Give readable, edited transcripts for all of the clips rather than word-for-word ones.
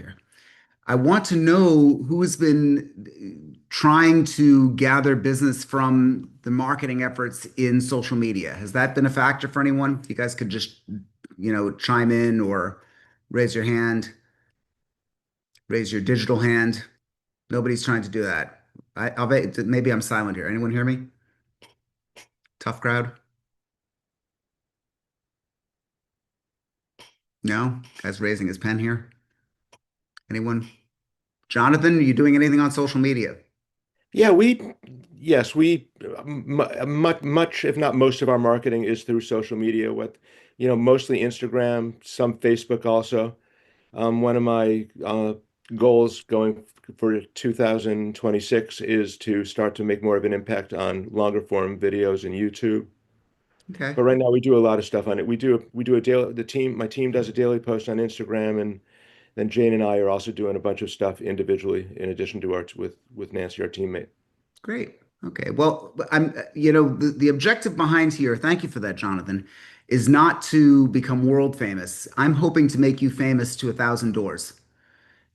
here. I want to know who's been trying to gather business from the marketing efforts in social media. Has that been a factor for anyone? If you guys could just, chime in or raise your hand, raise your digital hand. Nobody's trying to do that. I'll bet maybe I'm silent here. Anyone hear me? Tough crowd? No? Guy's raising his pen here. Anyone? Jonathan, are you doing anything on social media? Yeah, yes, much, if not most of our marketing is through social media mostly Instagram, some Facebook also. One of my goals going for 2026 is to start to make more of an impact on longer form videos and YouTube. Okay. But right now we do a lot of stuff on it. We do a daily, my team does a daily post on Instagram, and then Jane and I are also doing a bunch of stuff individually in addition to our with Nancy, our teammate. Great. Okay. Well, the objective behind here, thank you for that, Jonathan, is not to become world famous. I'm hoping to make you famous to 1,000 doors.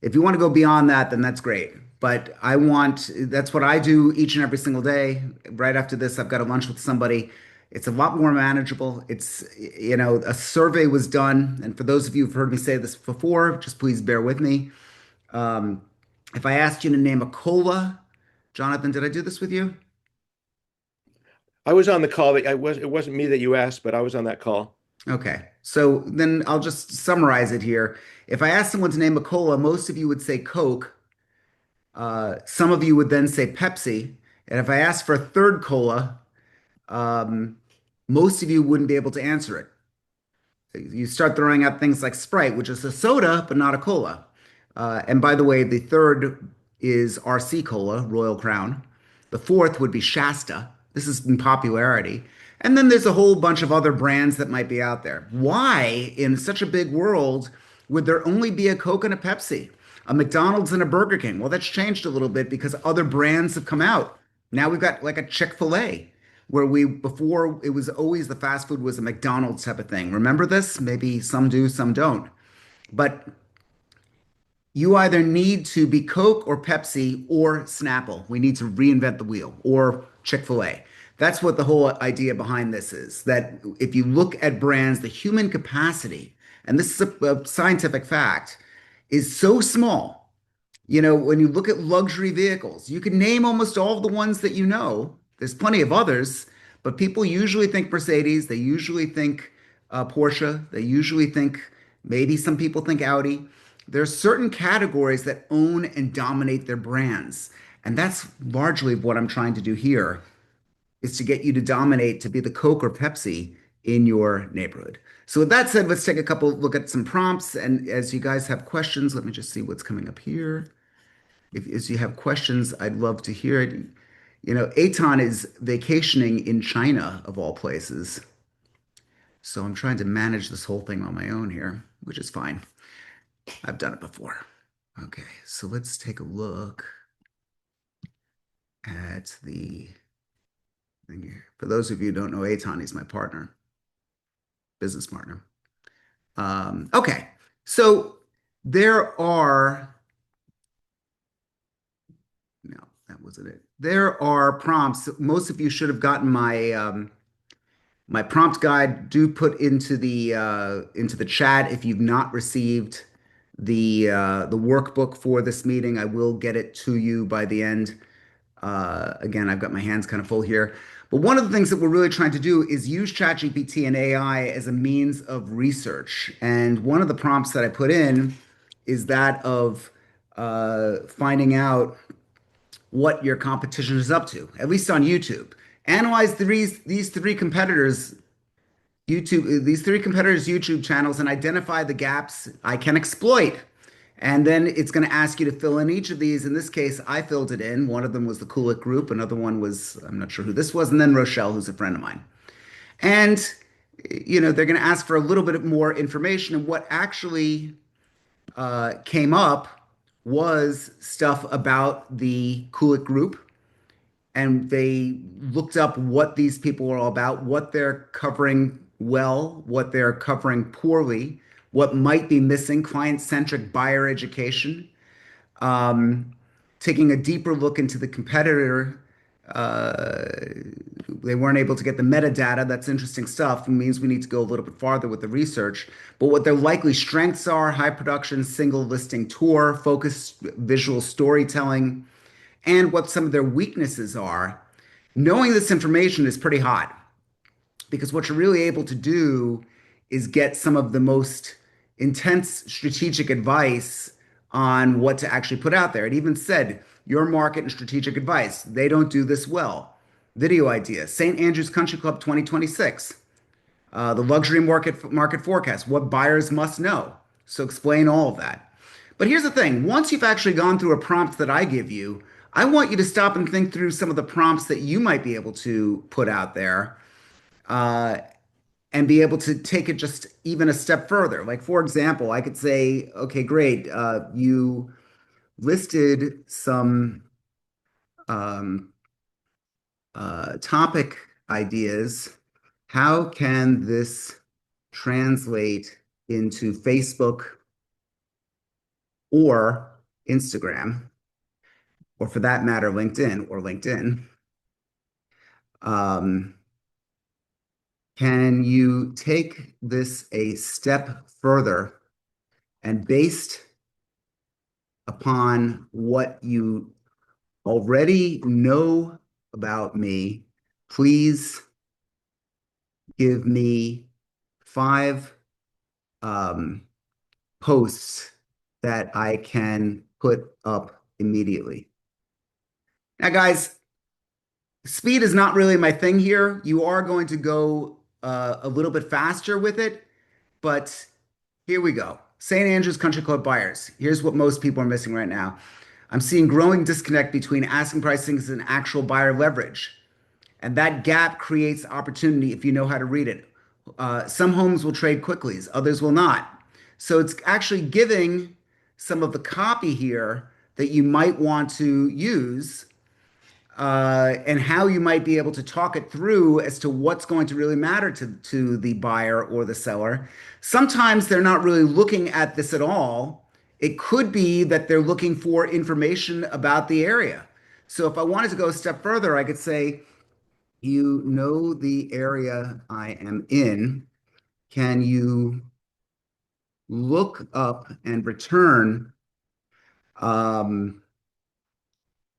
If you want to go beyond that, then that's great. But that's what I do each and every single day. Right after this, I've got a lunch with somebody. It's a lot more manageable. A survey was done. And for those of you who've heard me say this before, just please bear with me. Um, if I asked you to name a cola, Jonathan, did I do this with you? I was on the call it wasn't me that you asked, but I was on that call. Okay. So then I'll just summarize it here. If I asked someone to name a cola, most of you would say Coke. Some of you would then say Pepsi. And if I asked for a third cola, um, most of you wouldn't be able to answer it. You start throwing out things like Sprite, which is a soda, but not a cola. And by the way, the third is RC Cola, Royal Crown. The fourth would be Shasta. This is in popularity. And then there's a whole bunch of other brands that might be out there. Why, in such a big world, would there only be a Coke and a Pepsi, a McDonald's and a Burger King? Well, that's changed a little bit because other brands have come out. Now we've got like a Chick-fil-A, where before it was always the fast food was a McDonald's type of thing. Remember this? Maybe some do, some don't. But you either need to be Coke or Pepsi or Snapple. We need to reinvent the wheel or Chick-fil-A. That's what the whole idea behind this is. That if you look at brands, the human capacity, and this is a scientific fact, is so small. When you look at luxury vehicles, you can name almost all of the ones that you know. There's plenty of others, but people usually think Mercedes. They usually think Porsche. They usually think maybe some people think Audi. There's certain categories that own and dominate their brands. And that's largely what I'm trying to do here is to get you to dominate, to be the Coke or Pepsi in your neighborhood. So with that said, let's take a couple look at some prompts. And as you guys have questions, let me just see what's coming up here. If as you have questions, I'd love to hear it. Aton is vacationing in China of all places. So I'm trying to manage this whole thing on my own here, which is fine. I've done it before. Okay, so let's take a look at the thing here. For those of you who don't know Aton, he's my partner, business partner. Okay, so there are, no, that wasn't it. There are prompts. Most of you should have gotten my prompt guide. Do put into the chat if you've not received the workbook for this meeting. I will get it to you by the end. Again, I've got my hands kind of full here. But one of the things that we're really trying to do is use ChatGPT and AI as a means of research. And one of the prompts that I put in is that of finding out what your competition is up to, at least on YouTube. Analyze these three competitors YouTube channels and identify the gaps I can exploit. And then it's going to ask you to fill in each of these. In this case, I filled it in. One of them was the Kulik Group. Another one was, I'm not sure who this was. And then Rochelle, who's a friend of mine. And, they're going to ask for a little bit more information. And what actually came up was stuff about the Kulik Group, and they looked up what these people are all about, what they're covering well, what they're covering poorly, what might be missing, client-centric buyer education, um, taking a deeper look into the competitor. Uh, they weren't able to get the metadata. That's interesting stuff. It means we need to go a little bit farther with the research. But what their likely strengths are: high production, single listing tour, focused visual storytelling, and what some of their weaknesses are. Knowing this information is pretty hot because what you're really able to do is get some of the most intense strategic advice on what to actually put out there. It even said your market and strategic advice. They don't do this well. Video idea, St. Andrews Country Club 2026, the luxury market forecast, what buyers must know. So explain all of that. But here's the thing: once you've actually gone through a prompt that I give you, I want you to stop and think through some of the prompts that you might be able to put out there, uh, and be able to take it just even a step further. Like, for example, I could say, okay, great, you listed some um, topic ideas. How can this translate into Facebook or Instagram, or for that matter, LinkedIn? Um, can you take this a step further and based upon what you already know about me, please give me five um, posts that I can put up immediately. Now, guys, speed is not really my thing here. You are going to go a little bit faster with it, but here we go. St. Andrews Country Club buyers. Here's what most people are missing right now. I'm seeing growing disconnect between asking pricings and actual buyer leverage. And that gap creates opportunity if you know how to read it. Some homes will trade quickly, others will not. So it's actually giving some of the copy here that you might want to use, and how you might be able to talk it through as to what's going to really matter to the buyer or the seller. Sometimes they're not really looking at this at all. It could be that they're looking for information about the area. So if I wanted to go a step further, I could say, you know the area I am in. Can you look up and return um,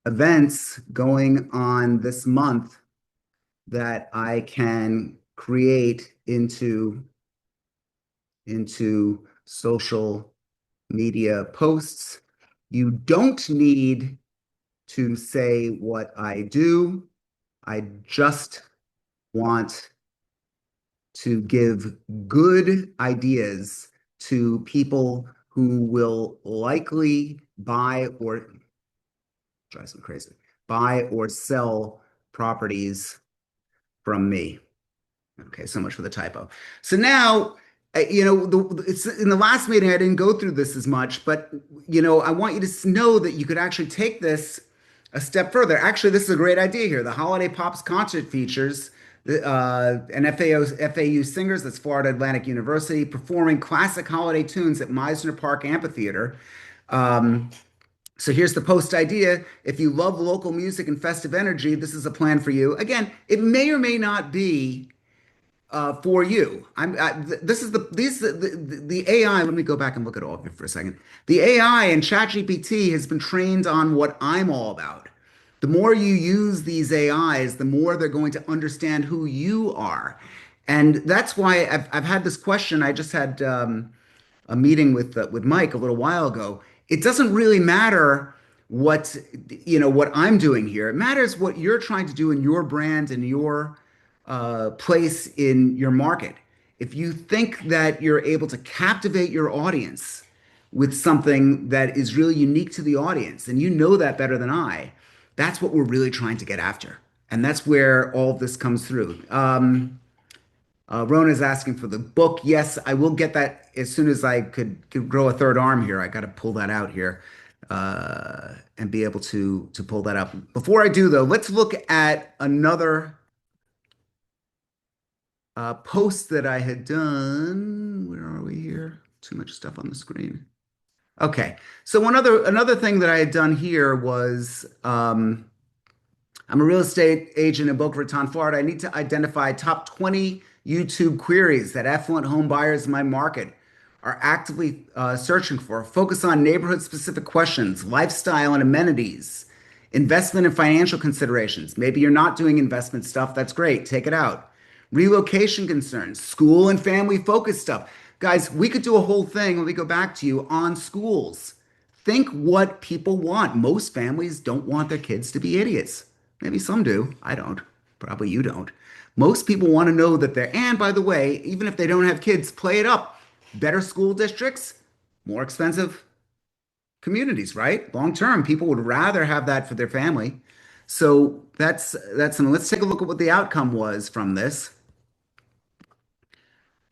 events going on this month that I can create into social media posts? You don't need to say what I do. I just want to give good ideas to people who will likely buy or drives me crazy, buy or sell properties from me. Okay, so much for the typo. So now, it's in the last meeting, I didn't go through this as much, but I want you to know that you could actually take this a step further. Actually, this is a great idea here. The Holiday Pops concert features an FAU singers, that's Florida Atlantic University, performing classic holiday tunes at Meisner Park Amphitheater. Um, so here's the post idea. If you love local music and festive energy, this is a plan for you. Again, it may or may not be for you. This is the AI. Let me go back and look at all of it for a second. The AI and ChatGPT has been trained on what I'm all about. The more you use these AIs, the more they're going to understand who you are, and that's why I've had this question. I just had a meeting with Mike a little while ago. It doesn't really matter what what I'm doing here. It matters what you're trying to do in your brand and your place in your market. If you think that you're able to captivate your audience with something that is really unique to the audience, and you know that better than I, that's what we're really trying to get after. And that's where all of this comes through. Rona is asking for the book. Yes, I will get that as soon as I could grow a third arm here. I got to pull that out here and be able to pull that up. Before I do, though, let's look at another post that I had done. Where are we here? too much stuff on the screen. Okay. So another thing that I had done here was I'm a real estate agent in Boca Raton, Florida. I need to identify top 20 YouTube queries that affluent home buyers in my market are actively searching for. Focus on neighborhood specific questions, lifestyle and amenities, investment and financial considerations. Maybe you're not doing investment stuff. That's great. Take it out. Relocation concerns, school and family focused stuff. Guys, we could do a whole thing when we go back to you on schools. Think what people want. Most families don't want their kids to be idiots. Maybe some do. I don't. Probably you don't. Most people want to know that they're, and by the way, even if they don't have kids, play it up. Better school districts, more expensive communities, right? Long term, people would rather have that for their family. So that's and let's take a look at what the outcome was from this.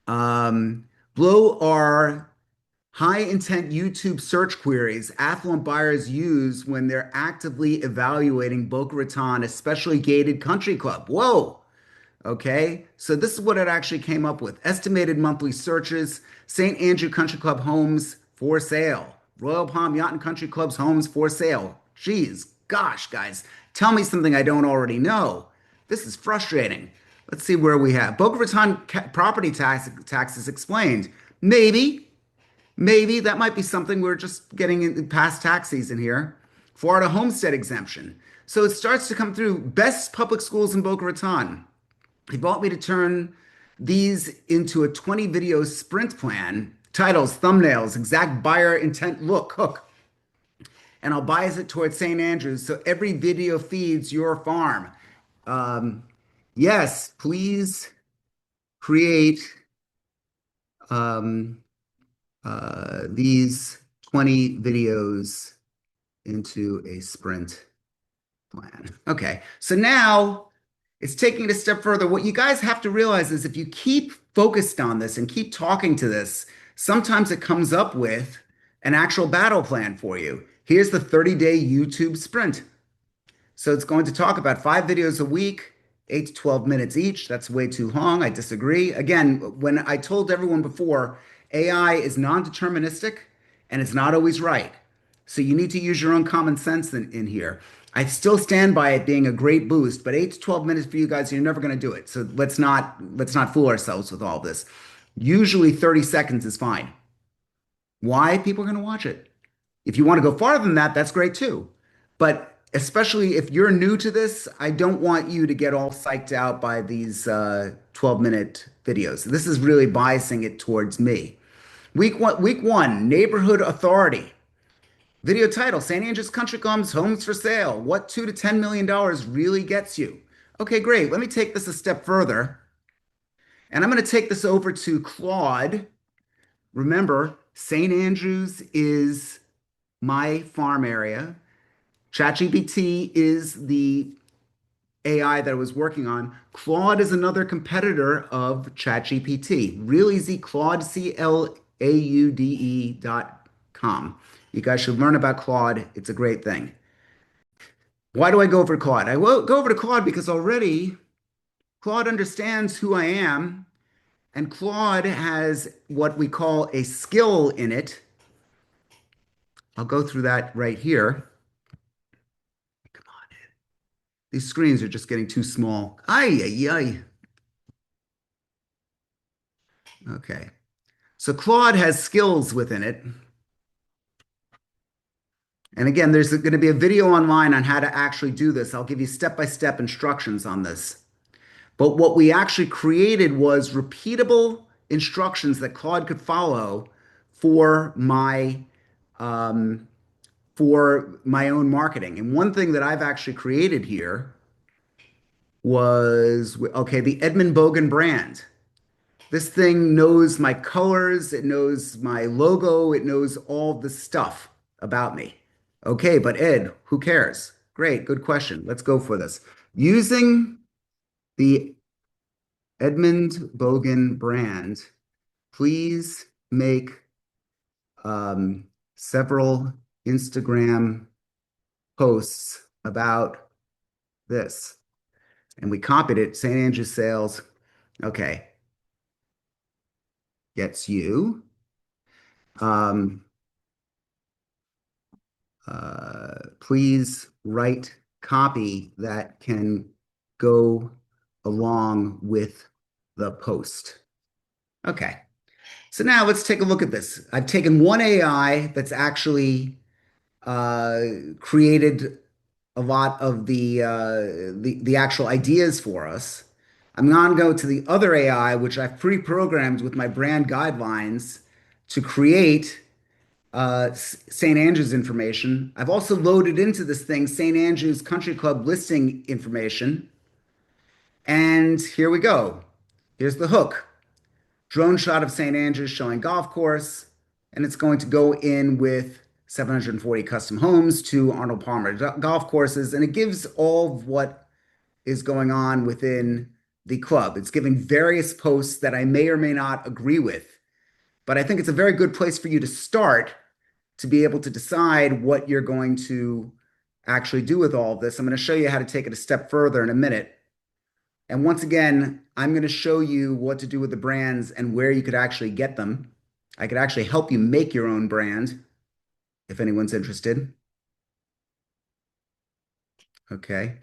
Below are high intent YouTube search queries affluent buyers use when they're actively evaluating Boca Raton, especially gated country club. Whoa. Okay. So this is what it actually came up with. Estimated monthly searches, St. Andrew Country Club homes for sale. Royal Palm Yacht and Country Club's homes for sale. Geez, gosh, guys, tell me something I don't already know. This is frustrating. Let's see where we have Boca Raton property taxes explained. Maybe that might be something we're just getting in past tax season here. Florida homestead exemption. So it starts to come through. Best public schools in Boca Raton. He bought me to turn these into a 20 video sprint plan. Titles, thumbnails, exact buyer intent look, hook. And I'll bias it towards St. Andrews so every video feeds your farm. Um, yes, please create um, these 20 videos into a sprint plan. Okay, so now it's taking it a step further. What you guys have to realize is if you keep focused on this and keep talking to this, sometimes it comes up with an actual battle plan for you. Here's the 30-day YouTube sprint. So it's going to talk about 5 videos a week, 8 to 12 minutes each. That's way too long. I disagree. Again, when I told everyone before, AI is non-deterministic and it's not always right. So you need to use your own common sense in here. I still stand by it being a great boost, but 8 to 12 minutes for you guys, you're never going to do it. So let's not fool ourselves with all this. Usually 30 seconds is fine. Why? People are going to watch it. If you want to go farther than that, that's great too. But especially if you're new to this, I don't want you to get all psyched out by these 12-minute videos. This is really biasing it towards me. Week one, neighborhood authority. Video title, St. Andrews Country Club's homes for sale. What $2 to $10 million really gets you? Okay, great. Let me take this a step further. And I'm going to take this over to Claude. Remember, St. Andrews is my farm area. ChatGPT is the AI that I was working on. Claude is another competitor of ChatGPT. Real easy, Claude, CLAUDE.com. You guys should learn about Claude. It's a great thing. Why do I go over to Claude? I will go over to Claude because already Claude understands who I am, and Claude has what we call a skill in it. I'll go through that right here. Come on. These screens are just getting too small. Ay, ay, ay. Okay. So Claude has skills within it. And again, there's going to be a video online on how to actually do this. I'll give you step-by-step instructions on this. But what we actually created was repeatable instructions that Claude could follow for my um, for my own marketing. And one thing that I've actually created here was okay, the Edmund Bogan brand. This thing knows my colors, it knows my logo, it knows all the stuff about me. Okay, but Ed, who cares? Great, good question. Let's go for this. Using the Edmund Bogan brand, please make several Instagram posts about this. And we copied it, St. Andrews Sales. Okay, gets you. Um, Please write copy that can go along with the post. Okay. So now let's take a look at this. I've taken one AI that's actually uh, created a lot of the actual ideas for us. I'm going to go to the other AI, which I've pre-programmed with my brand guidelines to create St. Andrews information. I've also loaded into this thing St. Andrews Country Club listing information. And here we go. Here's the hook. Drone shot of St. Andrews showing golf course. And it's going to go in with 740 custom homes to Arnold Palmer golf courses. And it gives all of what is going on within the club. It's giving various posts that I may or may not agree with. But I think it's a very good place for you to start to be able to decide what you're going to actually do with all of this. I'm going to show you how to take it a step further in a minute. And once again, I'm going to show you what to do with the brands and where you could actually get them. I could actually help you make your own brand if anyone's interested. Okay.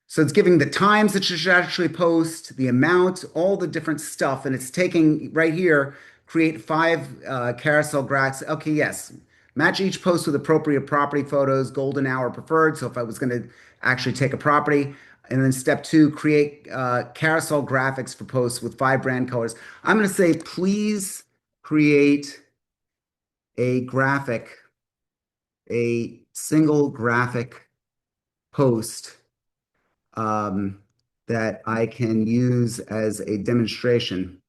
So it's giving the times that you should actually post, the amount, all the different stuff, and it's taking right here, create five carousel graphs. Okay, yes. Match each post with appropriate property photos, golden hour preferred. So if I was going to actually take a property, and then step two, create carousel graphics for posts with five brand colors. I'm going to say, please create a graphic, a single graphic post um, that I can use as a demonstration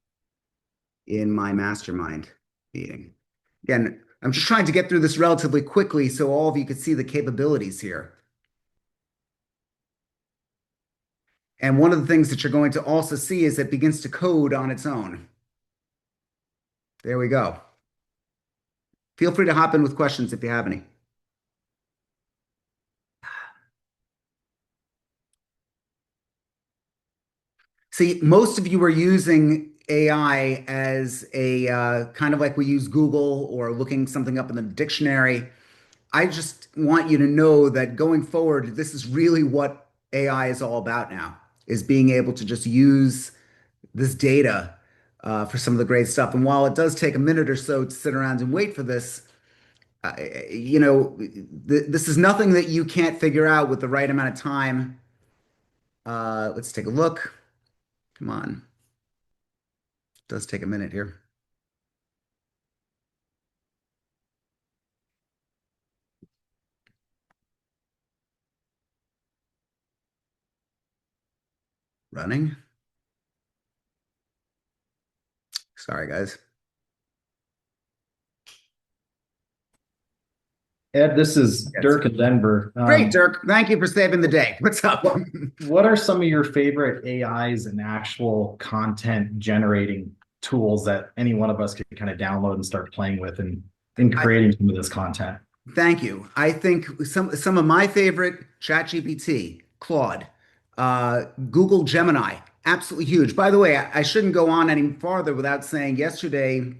in my mastermind meeting. Again, I'm just trying to get through this relatively quickly so all of you could see the capabilities here. And one of the things that you're going to also see is it begins to code on its own. There we go. Feel free to hop in with questions if you have any. See, most of you are using AI as a kind of like we use Google or looking something up in the dictionary. I just want you to know that going forward, this is really what AI is all about now, is being able to just use this data for some of the great stuff. And while it does take a minute or so to sit around and wait for this, uh, this is nothing that you can't figure out with the right amount of time. Let's take a look. Come on. It does take a minute here. Running. Sorry, guys. Ed, this is Yes. Dirk in Denver. Great, Dirk. Thank you for saving the day. What's up? What are some of your favorite AIs and actual content generating tools that any one of us could kind of download and start playing with and in I, creating some of this content? Thank you. I think some of my favorite ChatGPT, Claude, Google Gemini, absolutely huge. By the way, I shouldn't go on any farther without saying yesterday,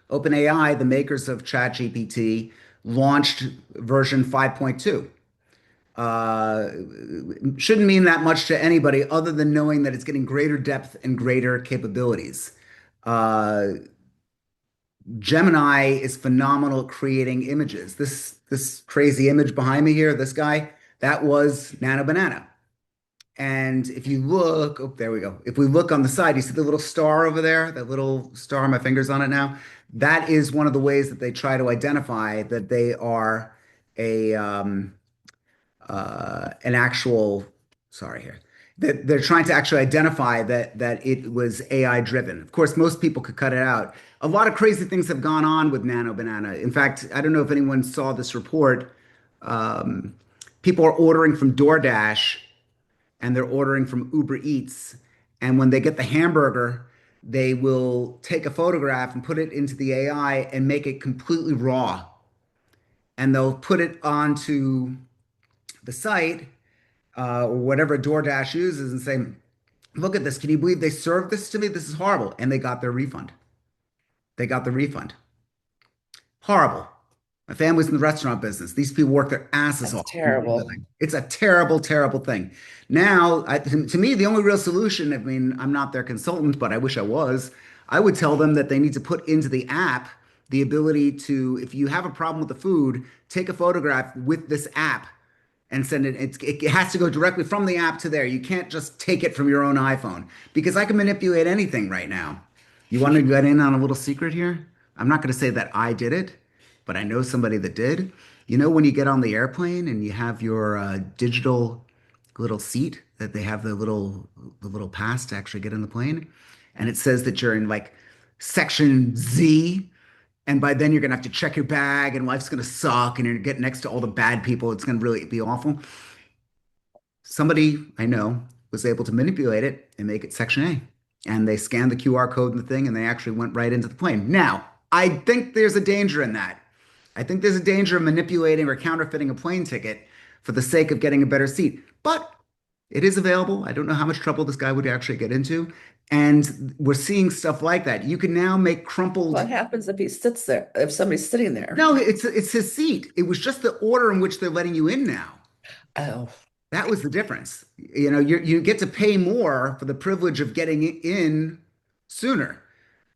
OpenAI, the makers of ChatGPT, launched version 5.2. Shouldn't mean that much to anybody other than knowing that it's getting greater depth and greater capabilities. Uh, Gemini is phenomenal at creating images. This crazy image behind me here, this guy, that was Nano Banana. And if you look, oh, there we go. If we look on the side, you see the little star over there, that little star, my finger's on it now. That is one of the ways that they try to identify that they are a an actual, sorry here, that they're trying to actually identify that it was AI driven. Of course, most people could cut it out. A lot of crazy things have gone on with Nano Banana. In fact, I don't know if anyone saw this report. Um, People are ordering from DoorDash and they're ordering from Uber Eats. And when they get the hamburger, they will take a photograph and put it into the AI and make it completely raw. And they'll put it onto the site or whatever DoorDash uses and say, look at this. Can you believe they served this to me? This is horrible. And they got their refund. They got the refund. Horrible. My family's in the restaurant business. These people work their asses That's off to make a terrible. living. It's a terrible, terrible thing. Now, to me, the only real solution, I mean, I'm not their consultant, but I wish I was. I would tell them that they need to put into the app the ability to, if you have a problem with the food, take a photograph with this app and send it. It has to go directly from the app to there. You can't just take it from your own iPhone because I can manipulate anything right now. You want to get in on a little secret here? I'm not going to say that I did it, but I know somebody that did. You know, when you get on the airplane and you have your digital little seat that they have the little pass to actually get in the plane, and it says that you're in like section Z, and by then you're gonna have to check your bag, and life's gonna suck, and you're gonna get next to all the bad people. It's gonna really be awful. Somebody I know was able to manipulate it and make it Section A. And they scanned the QR code in the thing and they actually went right into the plane. Now, I think there's a danger in that. I think there's a danger of manipulating or counterfeiting a plane ticket for the sake of getting a better seat. But it is available. I don't know how much trouble this guy would actually get into. And we're seeing stuff like that. You can now make crumpled. What happens if he sits there, if somebody's sitting there? No, it's his seat. It was just the order in which they're letting you in now. Oh, That was the difference. You know, you get to pay more for the privilege of getting in sooner.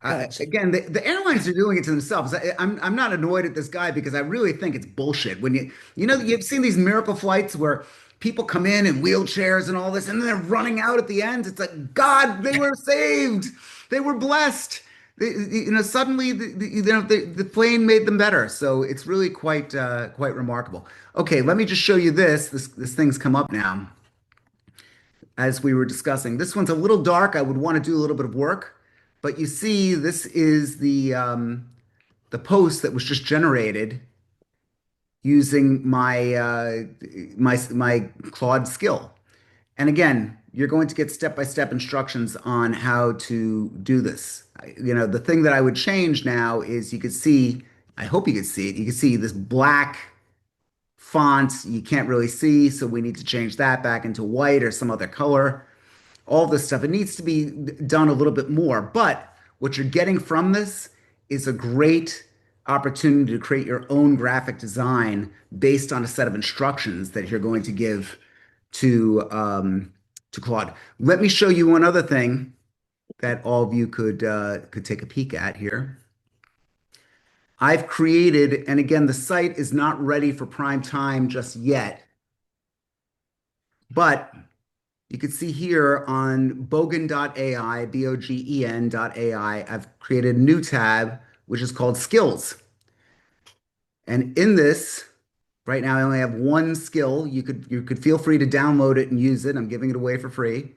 gotcha. Again, the airlines are doing it to themselves. I'm not annoyed at this guy because I really think it's bullshit. When you've seen these miracle flights where people come in wheelchairs and all this, and then they're running out at the end. It's like, God, they were saved. They were blessed. Suddenly the plane made them better. So it's really quite remarkable. Okay, let me just show you this. This thing's come up now as we were discussing. This one's a little dark. I would want to do a little bit of work, but you see, this is the post that was just generated using my Claude skill. And again, you're going to get step-by-step instructions on how to do this. The thing that I would change now is you could see, I hope you could see it. You can see this black font you can't really see, so we need to change that back into white or some other color. All this stuff. It needs to be done a little bit more. But what you're getting from this is a great opportunity to create your own graphic design based on a set of instructions that you're going to give to Claude. Let me show you one other thing that all of you could take a peek at here. I've created, and again, the site is not ready for prime time just yet, but you can see here on bogen.ai, BOGEN.ai, I've created a new tab, which is called Skills. And in this, right now I only have one skill. You could feel free to download it and use it. I'm giving it away for free.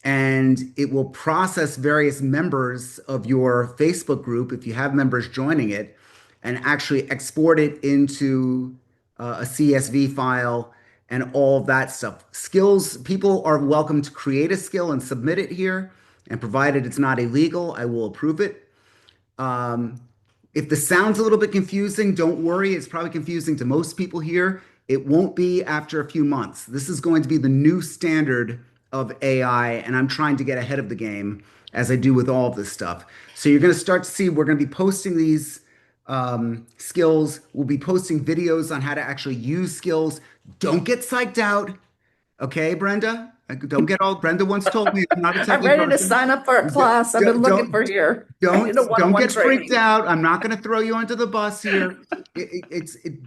And it will process various members of your Facebook group, if you have members joining it, and actually export it into a CSV file and all of that stuff. Skills, people are welcome to create a skill and submit it here. And provided it's not illegal, I will approve it. If this sounds a little bit confusing, don't worry. It's probably confusing to most people here. It won't be after a few months. This is going to be the new standard of AI, and I'm trying to get ahead of the game as I do with all of this stuff. So you're going to start to see we're going to be posting these skills. We'll be posting videos on how to actually use skills. Don't get psyched out. Okay, Brenda? Don't get all. Brenda once told me I'm not a I'm techie ready to person. sign up for a class. I've been looking for here. I need a Don't one-on-one get freaked training. out. I'm not going to throw you under the bus here.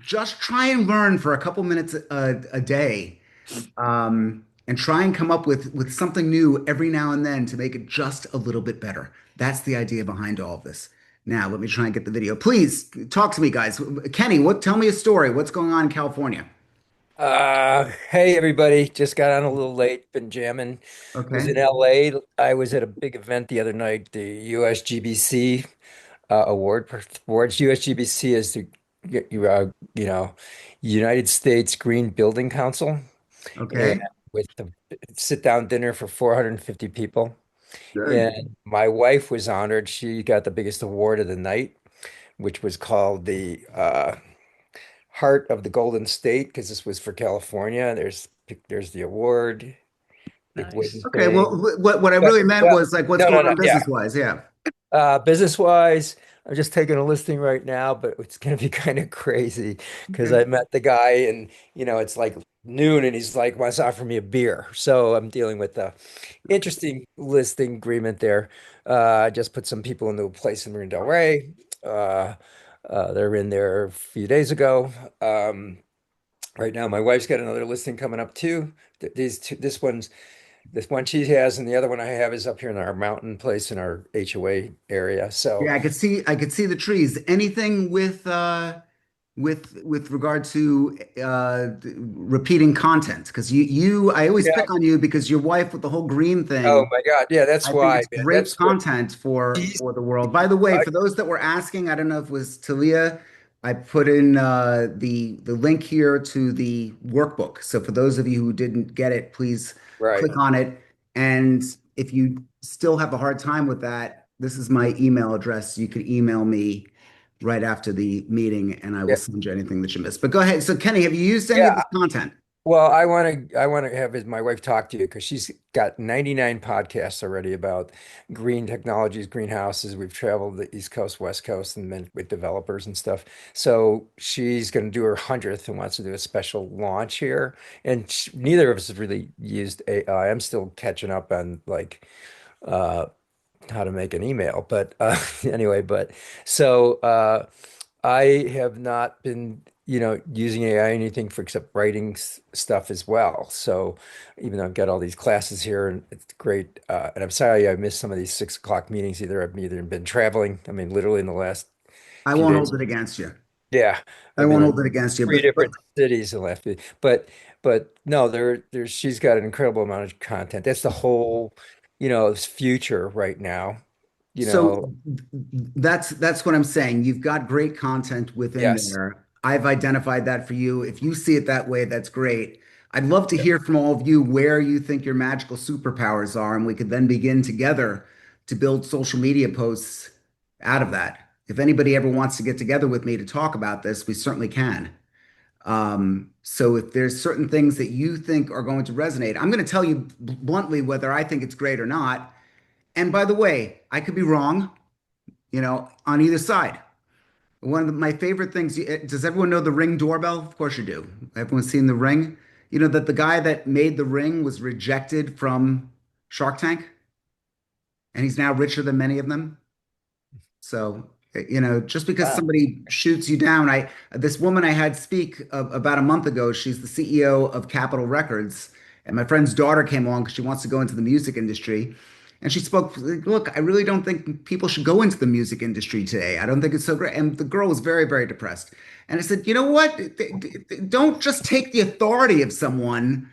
Just try and learn for a couple minutes a day, and try and come up with something new every now and then to make it just a little bit better. That's the idea behind all of this. Now, let me try and get the video. Please talk to me, guys. Kenny, tell me a story. What's going on in California? Hey everybody, just got on a little late, been jamming. Was Okay. in LA. I was at a big event the other night, the USGBC awards. USGBC is the you know United States Green Building Council, and Okay. with the sit down dinner for 450 people. Good. And my wife was honored. She got the biggest award of the night, which was called the Heart of the Golden State, because this was for California. There's the award, big Nice. wooden Okay. Well, thing. what I But really meant well, was like what's no, no, going no, on yeah. business wise. Yeah. Business wise, I'm just taking a listing right now, but it's going to be kind of crazy because Okay. I met the guy and it's like noon and he's like wants to offer me a beer. So I'm dealing with a interesting listing agreement there. I just put some people into a place in Marina Del Rey. Uh, they're in there a few days ago. Right now, my wife's got another listing coming up too. These two, this one she has, and the other one I have is up here in our mountain place in our HOA area. So Yeah, I could see the trees. Anything with regard to repeating content, because I always yeah. pick on you because your wife with the whole green Oh thing. my God. Yeah, that's I think why, it's man. great That's what content for she's. for the world. By the way, I, for those that were asking, I don't know if it was Talia, I put in the link here to the workbook. So for those of you who didn't get it, please right. click on it. And if you still have a hard time with that, this is my email address. You could email me right after the meeting, and I will Yeah. send you anything that you missed. But go ahead. So Kenny, have you used any of Yeah. this content? Well, I want to have my wife talk to you because she's got 99 podcasts already about green technologies, greenhouses. We've traveled the East Coast, West Coast, and then with developers and stuff. So she's going to do her 100th and wants to do a special launch here. And neither of us have really used AI. I'm still catching up on like uh, how to make an email. But anyway, so I have not been, using AI anything for except writing stuff as well. So even though I've got all these classes here and it's great, and I'm sorry I missed some of these 6 o'clock meetings. Either been traveling. I mean, literally in the last I few won't days. hold it against you. Yeah, I I've been won't in hold it against you. three But different cities in the last few. But no, there's she's got an incredible amount of content. That's the whole, future right now. You So know, that's what I'm saying. You've got great content within yes. there. I've identified that for you. If you see it that way, that's great. I'd love to hear from all of you where you think your magical superpowers are, and we could then begin together to build social media posts out of that. If anybody ever wants to get together with me to talk about this, we certainly can. So if there's certain things that you think are going to resonate, I'm going to tell you bluntly whether I think it's great or not. And by the way, I could be wrong, on either side. One of my favorite things, does everyone know the Ring doorbell? Of course you do. Everyone's seen the Ring? You know that the guy that made the Ring was rejected from Shark Tank, and he's now richer than many of them. So, just because Wow. somebody shoots you down, this woman I had speak about a month ago, she's the CEO of Capitol Records, and my friend's daughter came along because she wants to go into the music industry. And she spoke, like, look, I really don't think people should go into the music industry today. I don't think it's so great. And the girl was very, very depressed. And I said, you know what? Don't just take the authority of someone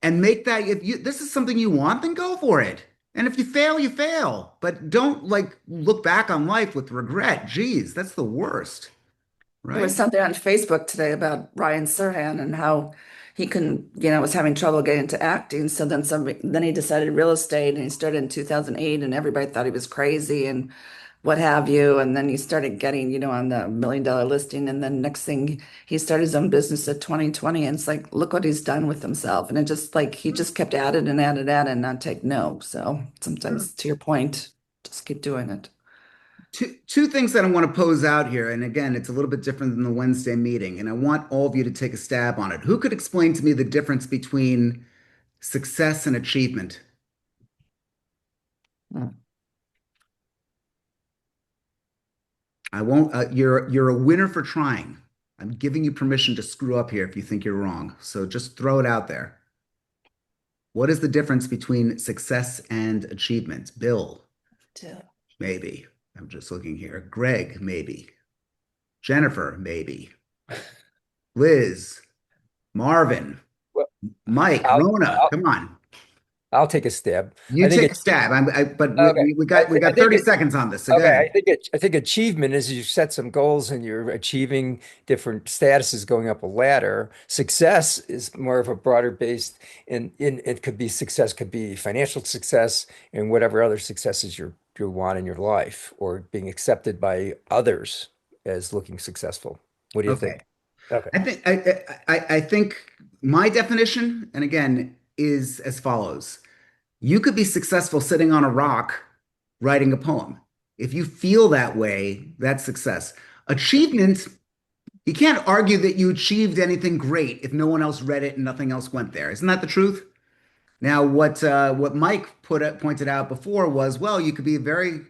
and make that, if you this is something you want, then go for it. And if you fail, you fail. But don't like look back on life with regret. Geez, that's the worst, There was right? something on Facebook today about Ryan Serhan and how he was having trouble getting into acting. So then he decided real estate and he started in 2008 and everybody thought he was crazy and what have you. And then he started getting, on the $1 million listing. And then next thing he started his own business at 2020. And it's like, look what he's done with himself. And it just like, he just kept at it and not take no. So Sure. sometimes to your point, just keep doing it. Two things that I want to pose out here, and again, it's a little bit different than the Wednesday meeting, and I want all of you to take a stab on it. Who could explain to me the difference between success and achievement? Mm. I won't. You're a winner for trying. I'm giving you permission to screw up here if you think you're wrong. So just throw it out there. What is the difference between success and achievement? Bill, maybe. I'm just looking here. Greg, maybe. Jennifer, maybe. Liz, Marvin, Well, Mike, I'll, Rona, I'll, come on. I'll take a stab. You I think take a it's stab. But we, okay. we I, got we th I got think 30 it. seconds on this. So go Okay, ahead. I think achievement is you set some goals and you're achieving different statuses going up a ladder. Success is more of a broader based, in it could be success, could be financial success and whatever other successes you want in your life, or being accepted by others as looking successful. What do you Okay. think? Okay. I think my definition, and again, is as follows. You could be successful sitting on a rock writing a poem. If you feel that way, that's success. Achievement, you can't argue that you achieved anything great if no one else read it and nothing else went there. Isn't that the truth? Now, what Mike pointed out before was, well, you could be very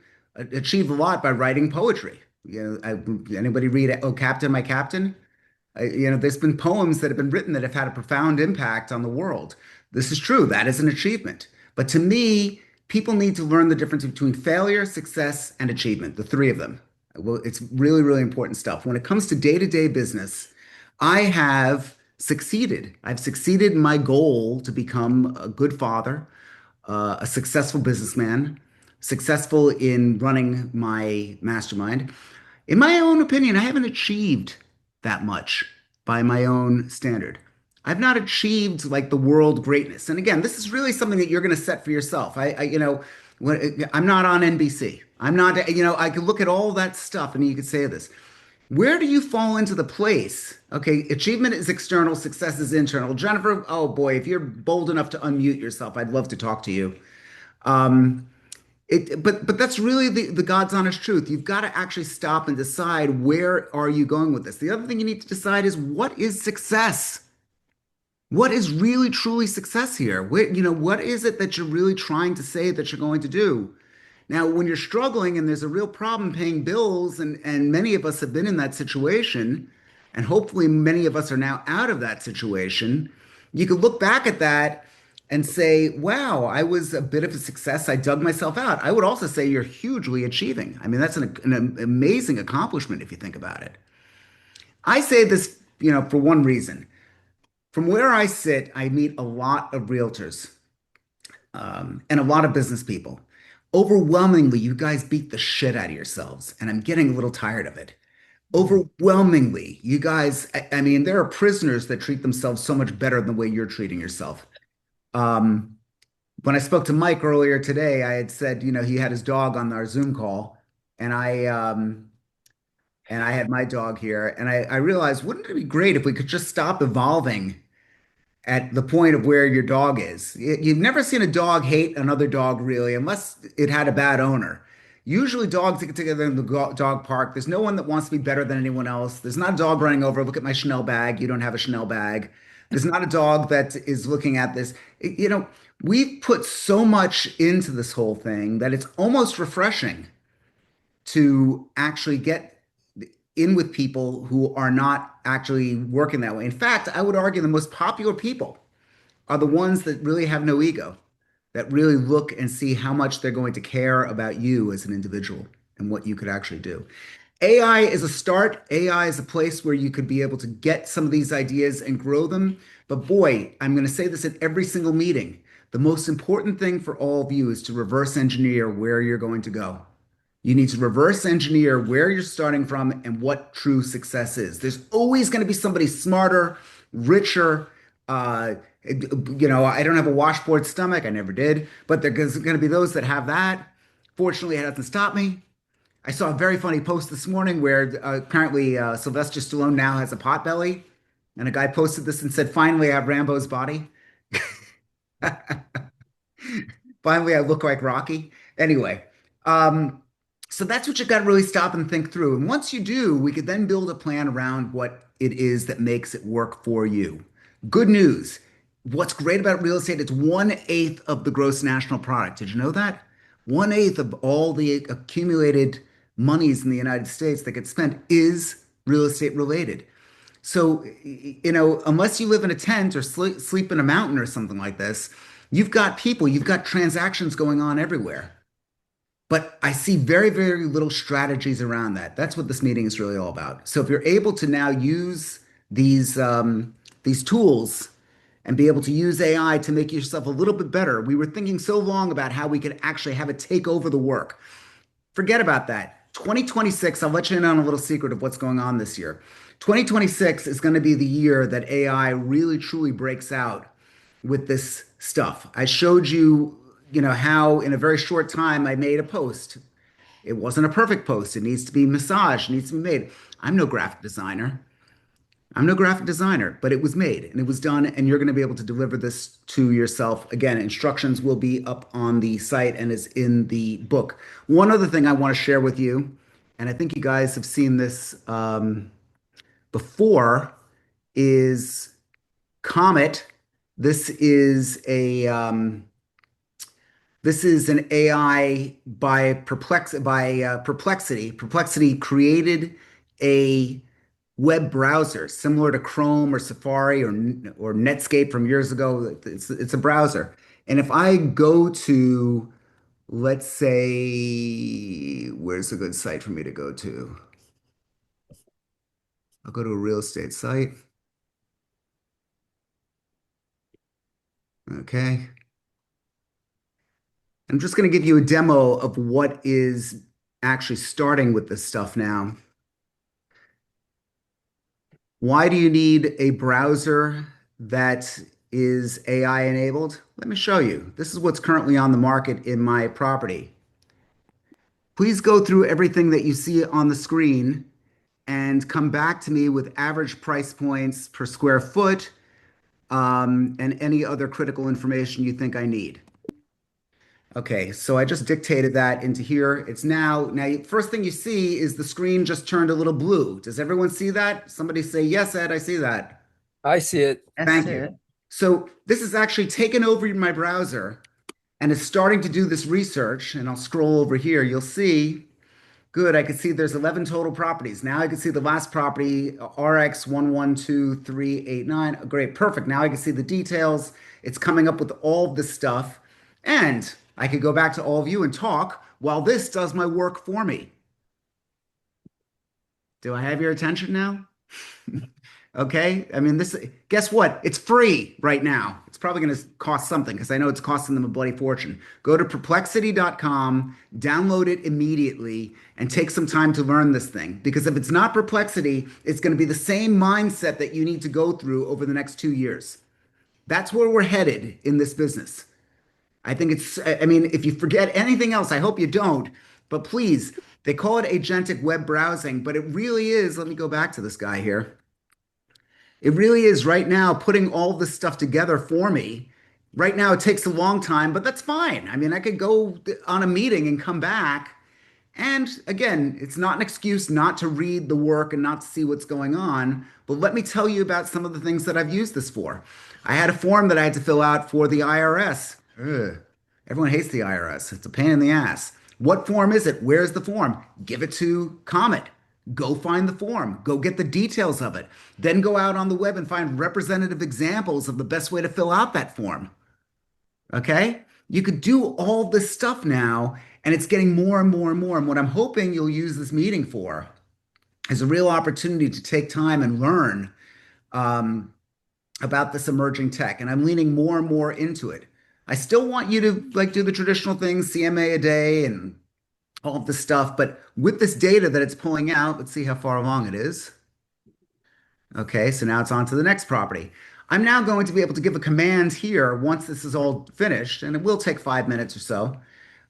achieve a lot by writing poetry. Anybody read "Oh Captain, My Captain"? There's been poems that have been written that have had a profound impact on the world. This is true. That is an achievement. But to me, people need to learn the difference between failure, success, and achievement, the three of them. Well, it's really, really important stuff. When it comes to day-to-day business, I have succeeded. I've succeeded in my goal to become a good father, a successful businessman, successful in running my mastermind. In my own opinion, I haven't achieved that much by my own standard. I've not achieved like the world greatness. And again, this is really something that you're going to set for yourself. I'm not on NBC. I'm not, I could look at all that stuff and you could say this. Where do you fall into the place? Okay, achievement is external, success is internal. Jennifer, oh boy, if you're bold enough to unmute yourself, I'd love to talk to you. Um, but that's really the God's honest truth. You've got to actually stop and decide where are you going with this. The other thing you need to decide is what is success? What is really truly success here? What is it that you're really trying to say that you're going to do? Now, when you're struggling and there's a real problem paying bills, and many of us have been in that situation, and hopefully many of us are now out of that situation, you could look back at that and say, wow, I was a bit of a success. I dug myself out. I would also say you're hugely achieving. I mean, that's an amazing accomplishment if you think about it. I say this, for one reason. From where I sit, I meet a lot of realtors and a lot of business people. Overwhelmingly, you guys beat the shit out of yourselves, and I'm getting a little tired of it. Overwhelmingly, you guys, I mean, there are prisoners that treat themselves so much better than the way you're treating yourself. Um, when I spoke to Mike earlier today, I had said, he had his dog on our Zoom call, and I had my dog here, and I realized, wouldn't it be great if we could just stop evolving at the point of where your dog is? You've never seen a dog hate another dog really, unless it had a bad owner. Usually, dogs get together in the dog park. There's no one that wants to be better than anyone else. There's not a dog running over, look at my Chanel bag. You don't have a Chanel bag. There's not a dog that is looking at this. We've put so much into this whole thing that it's almost refreshing to actually get in with people who are not actually working that way. In fact, I would argue the most popular people are the ones that really have no ego, that really look and see how much they're going to care about you as an individual and what you could actually do. AI is a start. AI is a place where you could be able to get some of these ideas and grow them. But boy, I'm going to say this at every single meeting. The most important thing for all of you is to reverse engineer where you're going to go. You need to reverse engineer where you're starting from and what true success is. There's always going to be somebody smarter, richer. I don't have a washboard stomach. I never did, but there's going to be those that have that. Fortunately, it hasn't stopped me. I saw a very funny post this morning where apparently Sylvester Stallone now has a pot belly, and a guy posted this and said, "Finally, I have Rambo's body. Finally, I look like Rocky." Anyway, um, so that's what you got to really stop and think through. And once you do, we could then build a plan around what it is that makes it work for you. Good news. What's great about real estate, it's 1/8 of the gross national product. Did you know that? 1/8 of all the accumulated monies in the United States that get spent is real estate related. So, unless you live in a tent or sleep in a mountain or something like this, you've got people, you've got transactions going on everywhere. But I see very, very little strategies around that. That's what this meeting is really all about. So if you're able to now use these tools and be able to use AI to make yourself a little bit better, we were thinking so long about how we could actually have it take over the work. Forget about that. 2026, I'll let you in on a little secret of what's going on this year. 2026 is going to be the year that AI really truly breaks out with this stuff. I showed you, how in a very short time I made a post. It wasn't a perfect post. It needs to be massaged, it needs to be made. I'm no graphic designer. I'm no graphic designer, but it was made and it was done, and you're going to be able to deliver this to yourself. Again, instructions will be up on the site and is in the book. One other thing I want to share with you, and I think you guys have seen this before, is Comet. This is a this is an AI by Perplexity. Perplexity created a web browser similar to Chrome or Safari or Netscape from years ago. It's a browser. And if I go to, let's say, where's a good site for me to go to? I'll go to a real estate site. Okay. I'm just going to give you a demo of what is actually starting with this stuff now. Why do you need a browser that is AI enabled? Let me show you. This is what's currently on the market in my property. Please go through everything that you see on the screen and come back to me with average price points per square foot, and any other critical information you think I need. Okay, so I just dictated that into here. It's now, first thing you see is the screen just turned a little blue. Does everyone see that? Somebody say, yes, Ed, I see that. I see it. Thank you. So this is actually taken over my browser and is starting to do this research. And I'll scroll over here. You'll see, good, I can see there's 11 total properties. Now I can see the last property, RX 112389. Great, perfect. Now I can see the details. It's coming up with all of this stuff. And I could go back to all of you and talk while this does my work for me. Do I have your attention now? Okay. I mean, guess what? It's free right now. It's probably going to cost something because I know it's costing them a bloody fortune. Go to perplexity.com, download it immediately, and take some time to learn this thing. Because if it's not Perplexity, it's going to be the same mindset that you need to go through over the next 2 years. That's where we're headed in this business. I think I mean, if you forget anything else, I hope you don't, but please, they call it agentic web browsing, but it really is, let me go back to this guy here. It really is right now putting all this stuff together for me. Right now, it takes a long time, but that's fine. I mean, I could go on a meeting and come back. And again, it's not an excuse not to read the work and not to see what's going on. But let me tell you about some of the things that I've used this for. I had a form that I had to fill out for the IRS. Ugh. Everyone hates the IRS. It's a pain in the ass. What form is it? Where's the form? Give it to Comet. Go find the form. Go get the details of it. Then go out on the web and find representative examples of the best way to fill out that form. Okay? You could do all this stuff now, and it's getting more and more and more. And what I'm hoping you'll use this meeting for is a real opportunity to take time and learn about this emerging tech. And I'm leaning more and more into it. I still want you to like do the traditional things, CMA a day and all of this stuff. But with this data that it's pulling out, let's see how far along it is. Okay, so now it's on to the next property. I'm now going to be able to give a command here once this is all finished, and it will take 5 minutes or so,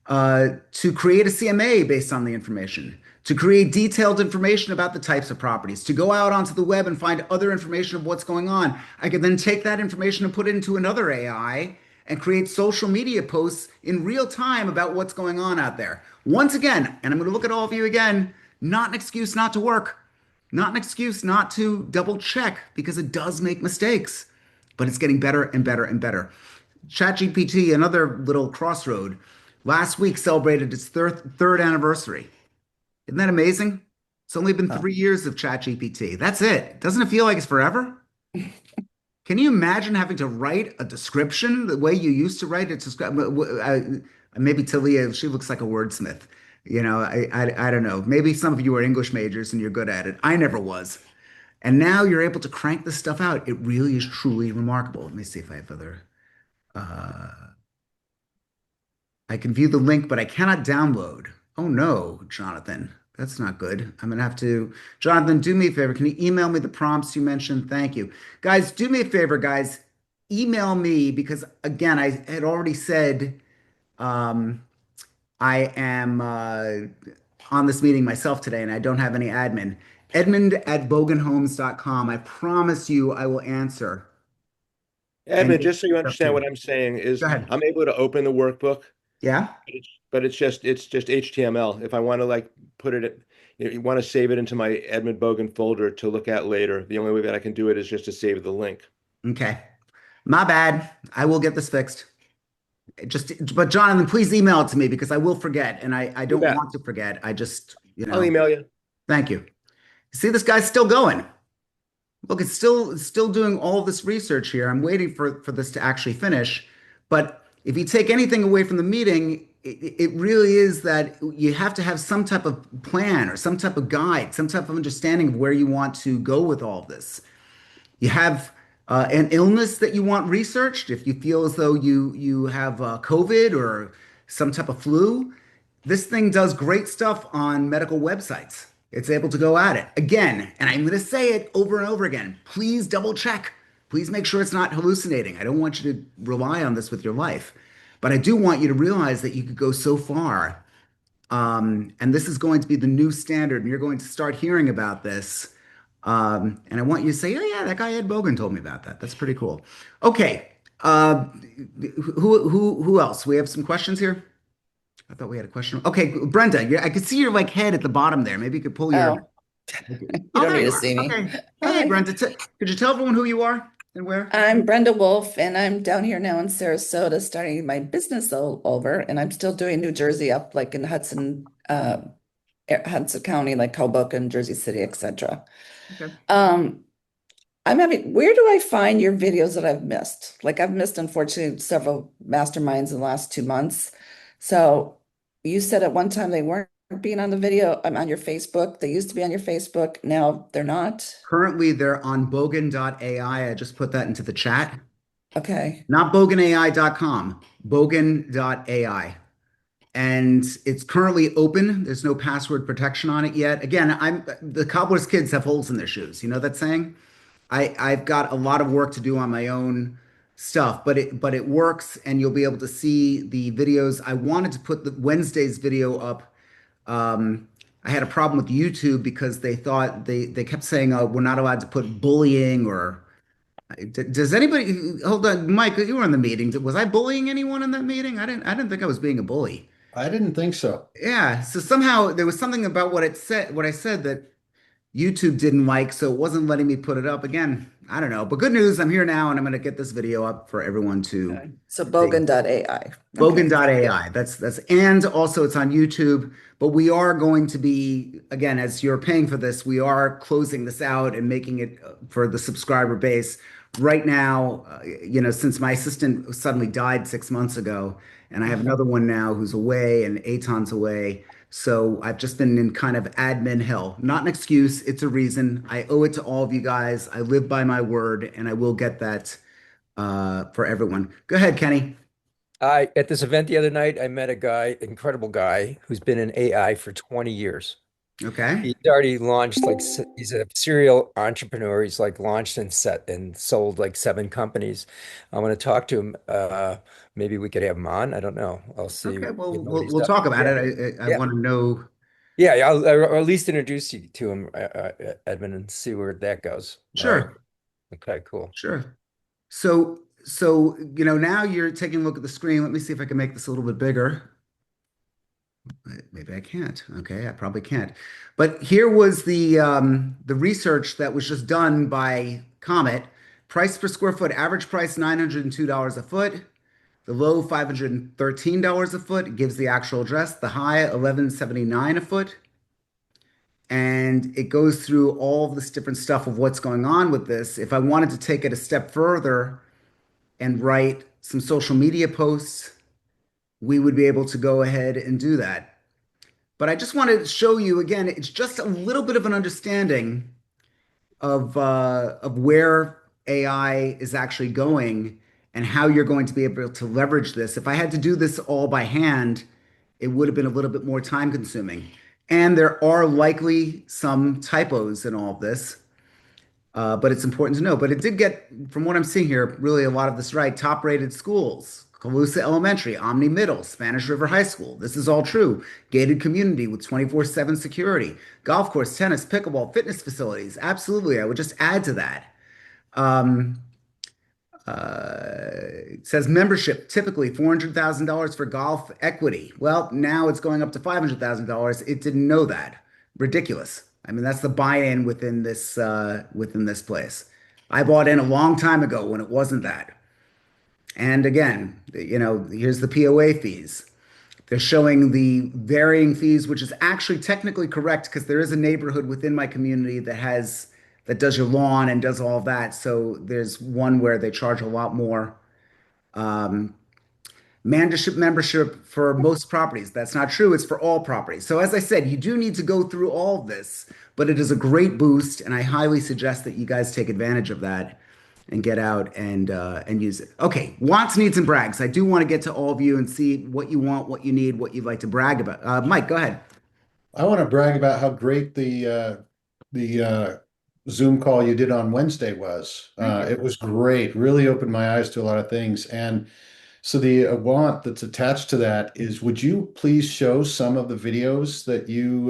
to create a CMA based on the information, to create detailed information about the types of properties, to go out onto the web and find other information of what's going on. I can then take that information and put it into another AI and create social media posts in real time about what's going on out there. Once again, and I'm going to look at all of you again, not an excuse not to work, not an excuse not to double check because it does make mistakes, but it's getting better and better and better. ChatGPT, another little crossroad, last week celebrated its third anniversary. Isn't that amazing? It's only been 3 years of ChatGPT. That's it. Doesn't it feel like it's forever? Can you imagine having to write a description the way you used to write it? Maybe Talia, she looks like a wordsmith. You know, I don't know. Maybe some of you are English majors and you're good at it. I never was. And now you're able to crank this stuff out. It really is truly remarkable. Let me see if I have other. I can view the link, but I cannot download. Oh no, Jonathan. That's not good. I'm gonna have to, Jonathan, do me a favor. Can you email me the prompts you mentioned? Thank you. Guys, do me a favor, guys. Email me because again, I had already said I am on this meeting myself today and I don't have any admin. Edmund@boganhomes.com. I promise you I will answer and Edmund, get just so you stuff to understand you. what I'm saying is Go ahead. I'm able to open the workbook, Yeah? but it's just HTML. If I want to like put it, if you want to save it into my Edmund Bogan folder to look at later, the only way that I can do it is just to save the link. Okay. My bad. I will get this fixed. But Jonathan, please email it to me because I will forget and I You don't bet. want to forget. I just, I'll email you. thank you. See, this guy's still going. Look, it's still doing all this research here. I'm waiting for this to actually finish. But if you take anything away from the meeting, it really is that you have to have some type of plan or some type of guide, some type of understanding of where you want to go with all of this. You have an illness that you want researched. If you feel as though you have COVID or some type of flu, this thing does great stuff on medical websites. It's able to go at it again, and I'm going to say it over and over again. Please double check. Please make sure it's not hallucinating. I don't want you to rely on this with your life, but I do want you to realize that you could go so far, and this is going to be the new standard, and you're going to start hearing about this. And I want you to say, "Oh yeah, that guy Ed Bogan told me about that. That's pretty cool." Okay, who else? We have some questions here. I thought we had a question. Okay, Brenda, I could see your like head at the bottom there. Maybe you could pull your. Oh, you Oh, don't there need you to are. see me. Okay. Hey, Hi, Brenda, could you tell everyone who you are and where? I'm Brenda Wolf, and I'm down here now in Sarasota starting my business all over, and I'm still doing New Jersey up like in Hudson County, like Hoboken, Jersey City, etc. Okay. Um, where do I find your videos that I've missed? Like I've missed, unfortunately, several masterminds in the last 2 months. So you said at one time they weren't being on the video. I'm on your Facebook. They used to be on your Facebook. Now they're not. Currently, they're on bogan.ai. I just put that into the chat. Okay. Not boganai.com, bogan.ai. And it's currently open. There's no password protection on it yet. Again, the cobbler's kids have holes in their shoes. You know that saying? I've got a lot of work to do on my own stuff, but it works, and you'll be able to see the videos. I wanted to put the Wednesday's video up. I had a problem with YouTube because they thought they kept saying, "Oh, we're not allowed to put bullying or." Does anybody hold on, Mike? You were in the meeting. Was I bullying anyone in that meeting? I didn't think I was being a bully. I didn't think so. Yeah. So somehow there was something about what I said that YouTube didn't like, so it wasn't letting me put it up again. I don't know. But good news, I'm here now and I'm going to get this video up for everyone to Okay. So see. Bogan.ai. Okay. Bogan.ai. That's and also it's on YouTube, but we are going to be again, as you're paying for this, we are closing this out and making it for the subscriber base. Right now, since my assistant suddenly died 6 months ago, and I have another one now who's away and Aton's away. So I've just been in kind of admin hell. Not an excuse, it's a reason. I owe it to all of you guys. I live by my word, and I will get that for everyone. Go ahead, Kenny. I at this event the other night, I met a guy, incredible guy, who's been in AI for 20 years. Okay. He's already launched he's a serial entrepreneur. He's like launched and sold like 7 companies. I want to talk to him. Maybe we could have him on. I don't know. I'll see. Okay, well, You know what we'll he's we'll done. talk about Yeah, it. I yeah, want to know. yeah. I'll at least introduce you to him, Edmund, and see where that goes. All right. Sure, Okay. Cool. sure. So now you're taking a look at the screen. Let me see if I can make this a little bit bigger. Maybe I can't. Okay, I probably can't. But here was the research that was just done by Comet. Price per square foot, average price $902 a foot. The low $513 a foot. It gives the actual address. The high 1179 a foot. And it goes through all of this different stuff of what's going on with this. If I wanted to take it a step further and write some social media posts, we would be able to go ahead and do that. But I just wanted to show you again, it's just a little bit of an understanding of where AI is actually going and how you're going to be able to leverage this. If I had to do this all by hand, it would have been a little bit more time consuming. And there are likely some typos in all of this, but it's important to know. But it did get, from what I'm seeing here, really a lot of this right. Top rated schools, Calusa Elementary, Omni Middle, Spanish River High School. This is all true. Gated community with 24/7 security, golf course, tennis, pickleball, fitness facilities. Absolutely. I would just add to that. Um, it says membership typically $400,000 for golf equity. Well, now it's going up to $500,000. It didn't know that. Ridiculous. I mean, that's the buy-in within this place. I bought in a long time ago when it wasn't that. And again, here's the POA fees. They're showing the varying fees, which is actually technically correct because there is a neighborhood within my community that does your lawn and does all of that. So there's one where they charge a lot more. Um, membership for most properties. That's not true. It's for all properties. So as I said, you do need to go through all of this, but it is a great boost, and I highly suggest that you guys take advantage of that and get out and use it. Okay, wants, needs, and brags. I do want to get to all of you and see what you want, what you need, what you'd like to brag about. Mike, go ahead. I want to brag about how great the Zoom call you did on Wednesday was. It was great. Really opened my eyes to a lot of things. And so the want that's attached to that is, would you please show some of the videos that you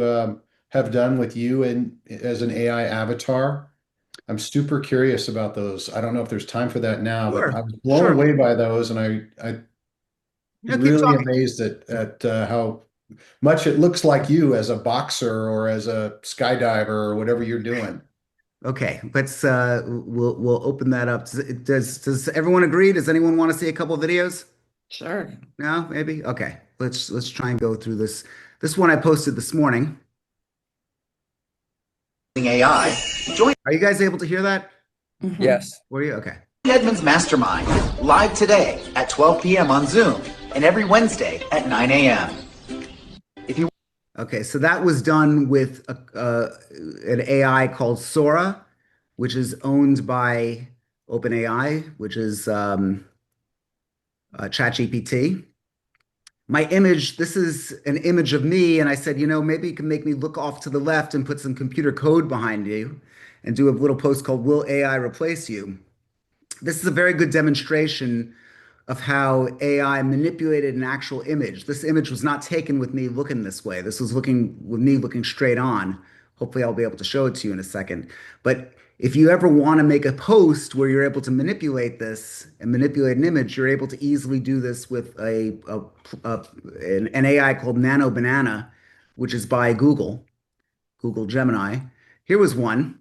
have done with you and as an AI avatar? I'm super curious about those. I don't know if there's time for that now, but I Sure, was blown sure. away by those, and I Yeah, keep really talking. amazed at how much it looks like you as a boxer or as a skydiver or whatever you're doing. Okay, we'll open that up. Does everyone agree? Does anyone want to see a couple of videos? Sure. No, maybe? Okay. Let's try and go through this. This one I posted this morning. AI. Join Are you guys able to hear that? Mhm. Yes. Were you? Okay. Edmund's Mastermind live today at 12 p.m. on Zoom and every Wednesday at 9 a.m. If you Okay, so that was done with an AI called Sora, which is owned by OpenAI, which is ChatGPT. My image, this is an image of me, and I said, maybe you can make me look off to the left and put some computer code behind you and do a little post called Will AI Replace You? This is a very good demonstration of how AI manipulated an actual image. This image was not taken with me looking this way. This was looking with me looking straight on. Hopefully, I'll be able to show it to you in a second. But if you ever want to make a post where you're able to manipulate this and manipulate an image, you're able to easily do this with an AI called Nano Banana, which is by Google Gemini. Here was one.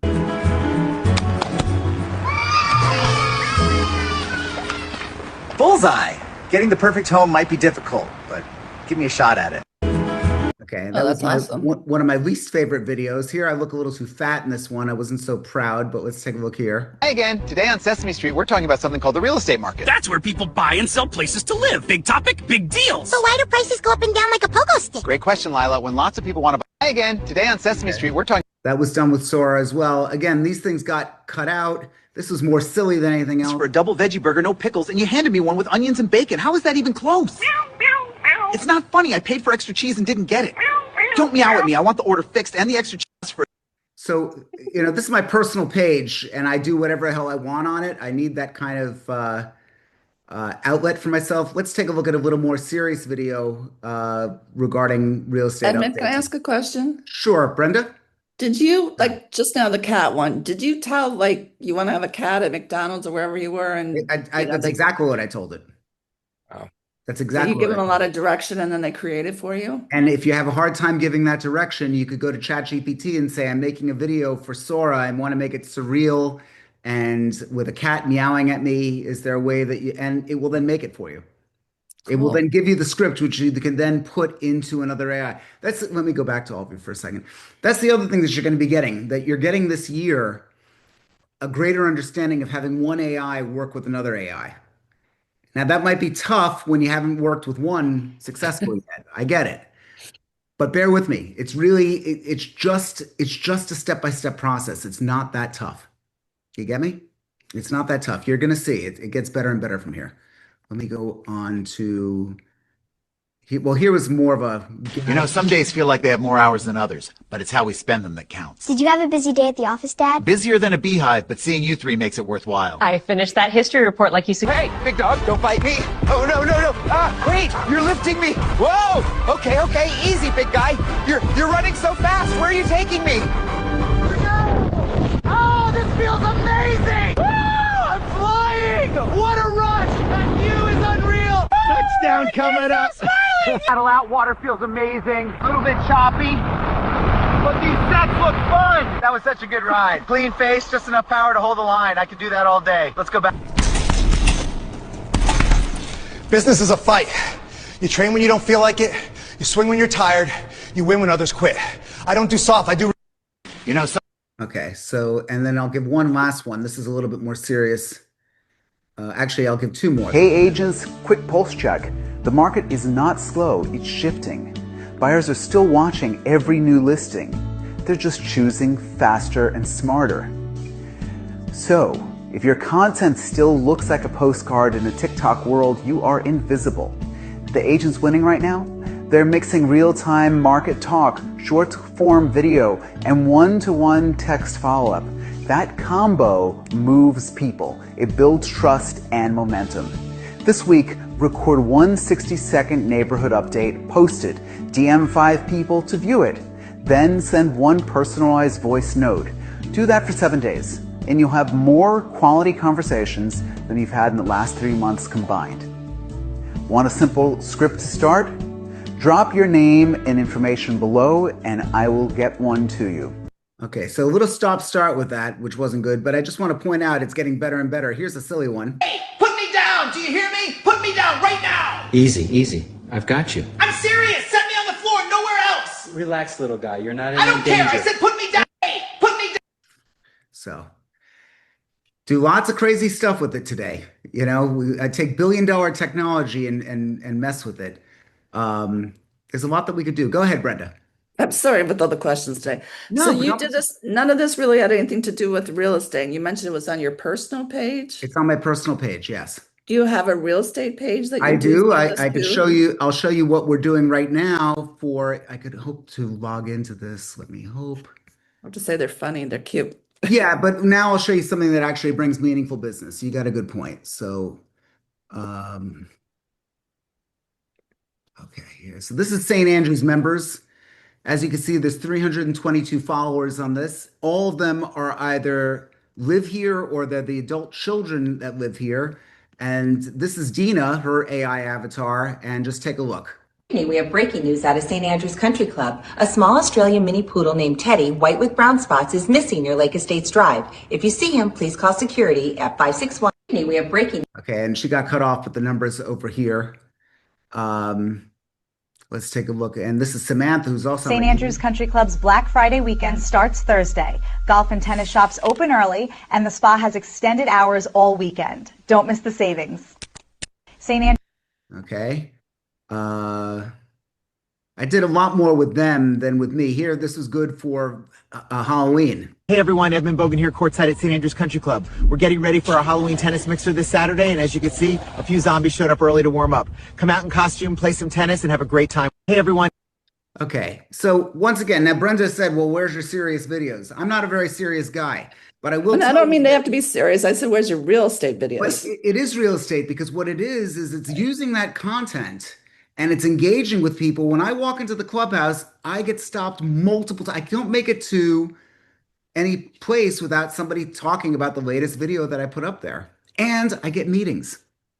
bullseye. Getting the perfect home might be difficult, but give me a shot at it. Okay, Oh, that's awesome. one of my least favorite videos. Here, I look a little too fat in this one. I wasn't so proud, but let's take a look here. Hi again. Today on Sesame Street, we're talking about something called the real estate market. That's where people buy and sell places to live. Big topic, big deals. So why do prices go up and down like a pogo stick? Great question, Lila. When lots of people want to buy. Hi again. Today on Sesame Street, we're talking That was done with Sora as well. Again, these things got cut out. This was more silly than anything else. For a double veggie burger, no pickles, and you handed me one with onions and bacon. How is that even close? It's not funny. I paid for extra cheese and didn't get it. Don't meow at me. I want the order fixed and the extra cheese for. So, this is my personal page, and I do whatever the hell I want on it. I need that kind of outlet for myself. Let's take a look at a little more serious video regarding real estate Edmund, can I updates. ask a question? Sure, Brenda? Did you, like just now the cat one, did you tell like you want to have a cat at McDonald's or wherever you were and That's exactly what I told it. Wow. That's so exactly you give what them I a lot told of direction and then they create it for you? And if you have a hard time giving that direction, you could go to ChatGPT and say, I'm making a video for Sora. I want to make it surreal and with a cat meowing at me. Is there a way that and it will then make it for you. It will Cool. then give you the script, which you can then put into another AI. Let me go back to all of you for a second. That's the other thing that you're going to be getting, that you're getting this year, a greater understanding of having one AI work with another AI. Now, that might be tough when you haven't worked with one successfully yet. I get it. But bear with me. It's just a step-by-step process. It's not that tough. You get me? It's not that tough. You're going to see it. It gets better and better from here. Let me go on to Well, here was more of a. You know, some days feel like they have more hours than others, but it's how we spend them that counts. Did you have a busy day at the office, Dad? Busier than a beehive, but seeing you three makes it worthwhile. I finished that history report like you said. Hey, big dog, don't bite me. Oh, no, no, no. Wait, you're lifting me. Whoa. Okay, okay, easy, big guy. You're running so fast. Where are you taking me? Oh, this feels amazing. Woo, I'm flying. What a rush. That view is unreal. Touchdown coming up. Paddle out, water feels amazing. A little bit choppy. But these sets look fun. That was such a good ride. Clean face, just enough power to hold the line. I could do that all day. Let's go back. Business is a fight. You train when you don't feel like it. You swing when you're tired. You win when others quit. I don't do soft. I do. You know, Okay, so and then I'll give one last one. This is a little bit more serious. Actually, I'll give two more. Hey agents, quick pulse check. The market is not slow, it's shifting. Buyers are still watching every new listing. They're just choosing faster and smarter. So, if your content still looks like a postcard in a TikTok world, you are invisible. The agents winning right now? They're mixing real-time market talk, short-form video, and one-to-one text follow-up. That combo moves people. It builds trust and momentum. This week, record one 60-second neighborhood update, post it, DM 5 people to view it, then send one personalized voice note. Do that for 7 days, and you'll have more quality conversations than you've had in the last 3 months combined. Want a simple script to start? Drop your name and information below, and I will get one to you. Okay, so a little stop-start with that, which wasn't good, but I just want to point out it's getting better and better. Here's a silly one. Hey, put me down! Do you hear me? Put me down right now! Easy, easy. I've got you. I'm serious! Set me on the floor, nowhere else! Relax, little guy. You're not in I don't danger. care! I said put me down! Hey, put me down! So, do lots of crazy stuff with it today. You know, I take billion-dollar technology and mess with it. There's a lot that we could do. Go ahead, Brenda. I'm sorry with all the questions today. No, So but you don't- did this, none of this really had anything to do with real estate. You mentioned it was on your personal page. It's on my personal page, yes. Do you have a real estate page that you I do. some of I this could too? show you. I'll show you what we're doing right now I could hope to log into this. Let me hope. I'll just say they're funny, they're cute. Yeah, but now I'll show you something that actually brings meaningful business. You got a good point. So, okay, here. So this is St. Andrews members. As you can see, there's 322 followers on this. All of them are either live here or they're the adult children that live here. And this is Dina, her AI avatar, and just take a look. We have breaking news out of St. Andrews Country Club. A small Australian mini poodle named Teddy, white with brown spots, is missing near Lake Estates Drive. If you see him, please call security at 561. We have breaking. Okay, and she got cut off with the numbers over here. Let's take a look. And this is Samantha, who's also St. Andrews Country Club's Black Friday weekend starts Thursday. Golf and tennis shops open early, and the spa has extended hours all weekend. Don't miss the savings. St. Andrews. Okay. I did a lot more with them than with me. Here, this was good for Halloween. Hey everyone, Edmund Bogan here, courtside at St. Andrews Country Club. We're getting ready for our Halloween tennis mixer this Saturday, and as you can see, a few zombies showed up early to warm up. Come out in costume, play some tennis, and have a great time. Hey everyone. Okay, so once again, now Brenda said, well, where's your serious videos? I'm not a very serious guy, but I will And I tell don't you mean they that- have to be serious. I said, where's your real estate But videos? it is real estate because what it is it's using that content and it's engaging with people. When I walk into the clubhouse, I get stopped multiple times. I don't make it to any place without somebody talking about the latest video that I put up there. And I get meetings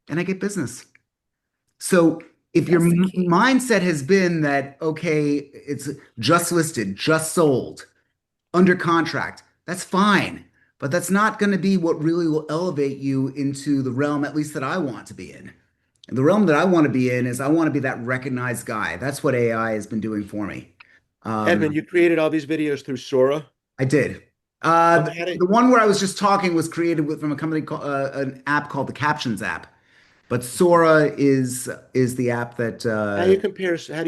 and I get business. So if your mindset has been that, okay, it's just listed, just sold, under contract, that's fine. But that's not going to be what really will elevate you into the realm, at least that I want to be in. And the realm that I want to be in is I want to be that recognized guy. That's what AI has been doing for me. Edmund, you created all these videos through Sora? I did. The one where I was just talking was created from a company called an app called the Captions app. But Sora is the app that How do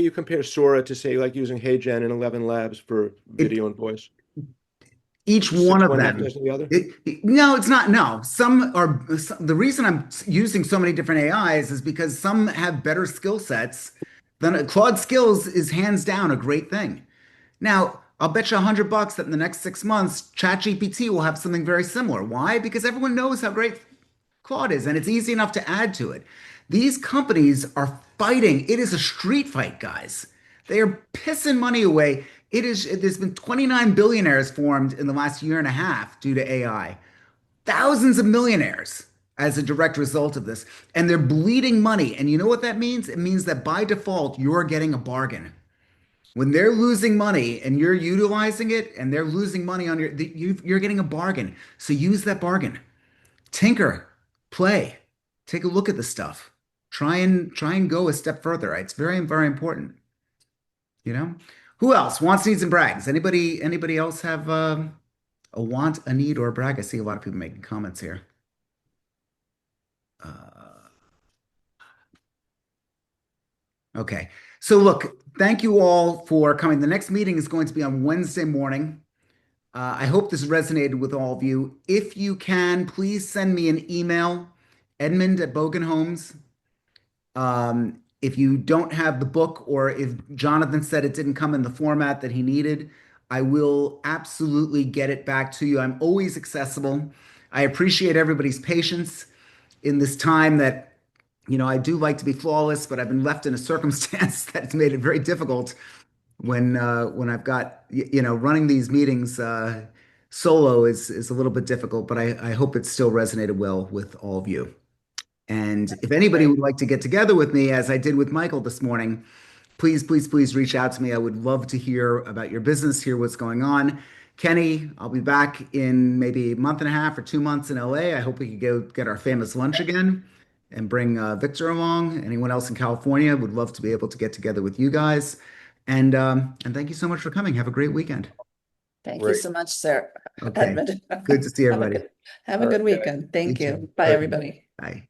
you compare Sora to, say, like using HeyGen and 11 Labs for video and voice? Each one of them. Does the other? No, it's not. No, the reason I'm using so many different AIs is because some have better skill sets then Claude Skills is hands down a great thing. Now, I'll bet you $100 that in the next 6 months, ChatGPT will have something very similar. Why? Because everyone knows how great Claude is, and it's easy enough to add to it. These companies are fighting. It is a street fight, guys. They are pissing money away. There's been 29 billionaires formed in the last year and a half due to AI. Thousands of millionaires as a direct result of this. And they're bleeding money. And you know what that means? It means that by default, you're getting a bargain. When they're losing money and you're utilizing it and they're losing money on you're getting a bargain. So use that bargain. Tinker, play, take a look at the stuff. Try and go a step further. It's very, very important. You know? Who else? Wants, needs, and brags. Anybody else have a want, a need, or a brag? I see a lot of people making comments here. Okay. So look, thank you all for coming. The next meeting is going to be on Wednesday morning. I hope this resonated with all of you. If you can, please send me an email, Edmund@Bogan Homes. If you don't have the book, or if Jonathan said it didn't come in the format that he needed, I will absolutely get it back to you. I'm always accessible. I appreciate everybody's patience in this time that, I do like to be flawless, but I've been left in a circumstance that's made it very difficult when I've got, running these meetings solo is a little bit difficult, but I hope it still resonated well with all of you. And if anybody would like to get together with me, as I did with Michael this morning, please, please, please reach out to me. I would love to hear about your business, hear what's going on. Kenny, I'll be back in maybe a month and a half or 2 months in LA. I hope we could go get our famous lunch again and bring Victor along. Anyone else in California, would love to be able to get together with you guys. And thank you so much for coming. Have a great weekend. Thank you so much, sir. Okay. Edmund. Good to see everybody. Have a good weekend. Thank you. Bye, everybody. Bye.